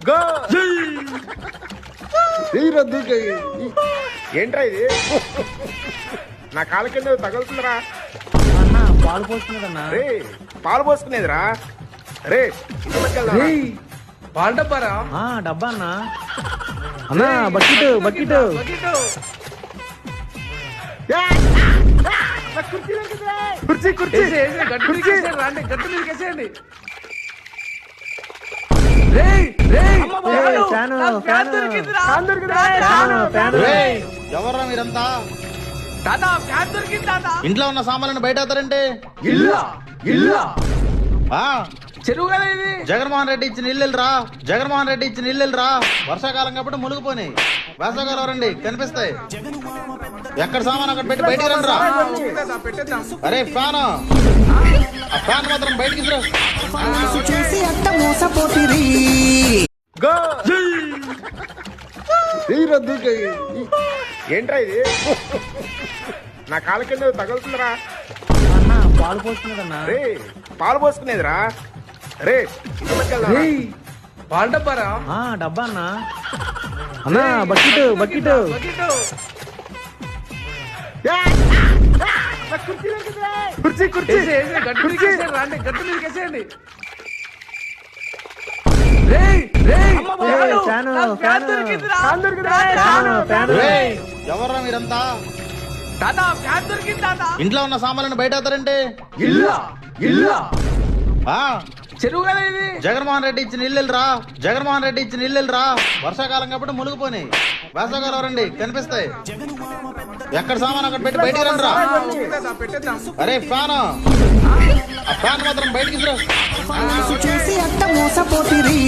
Go ఏంట్రా ఇది నా కాళ్ళ కింద తగులుతుందిరా. అన్న పాలు పోసుకున్నదన్నా. రే పాలు పోసుకునేదిరా. రే ఇంటి పట్టుకెళ్దాం. పాల డబ్బారా? డబ్బా అన్న. అన్న బకెట్ బకెట్. కుర్చీ కుర్చీ గట్టు మీదకేసేయండి, రండి గట్టు మీదకేసేయండి. రేయ్ రేయ్ ఫ్యాను నాకు ఫ్యాన్ దొరికిందిరా. ఎవర్రా మీరంతా? తాత ఫ్యాన్ దొరికింది తాత. ఇంట్లో ఉన్న సామాన్లను బయట అవుతారంటే ఇల్లా ఇల్లా ఆ చెరువు కదా ఇది. జగన్మోహన్ రెడ్డి ఇచ్చిన ఇల్లురా, జగన్మోహన్ రెడ్డి ఇచ్చిన ఇల్లురా. వర్షాకాలం కాబట్టి మునిగిపోయినాయి, వేసవకాలం రండి కనిపిస్తాయి. ఎక్కడ సామాన్ అక్కడ పెట్టి బయటికి రండి రా. ఓకే తాత, పెట్టేద్దాం. అరే ఫ్యాన్, ఆ ఫ్యాన్ మాత్రం బయటికి రా. చేసి అట్ట మోసపోతిరి. గో ఏంట్రా ఇది నా కాళ్ళ కింద తగులుతుందిరా. అన్న పాలు పోసుకున్నదన్నా. రే పాలు పోసుకునేదిరా. రే ఇంటి పట్టుకెళ్దాం. పాల డబ్బారా? డబ్బా అన్న. అన్న బకెట్ బకెట్. కుర్చీ కుర్చీ గట్టు మీదకేసేయండి, రండి గట్టు మీదకేసేయండి. రేయ్ రేయ్ ఫ్యాను నాకు ఫ్యాన్ ఫ్యాను. దొరికిందిరా. Fan fan. రేయ్, ఎవర్రా మీరంతా? తాత ఫ్యాన్ దొరికింది తాత. ఇంట్లో ఉన్న సామాన్లను బయట అవుతారంటే ఇల్లా ఇల్లా ఆ చెరువు కదా ఇది. జగన్మోహన్ రెడ్డి ఇచ్చిన ఇల్లురా, జగన్మోహన్ రెడ్డి ఇచ్చిన ఇల్లురా. వర్షాకాలం కాబట్టి మునిగిపోయినాయి, వేసవకాలం రండి కనిపిస్తాయి. ఎక్కడ సామాన్ అక్కడ పెట్టి బయటికి రండి రా. ఓకే తాత, పెట్టేద్దాం. అరే ఫ్యాన్, ఆ ఫ్యాన్ మాత్రం బయటికి రా. చేసి అట్ట మోసపోతిరి.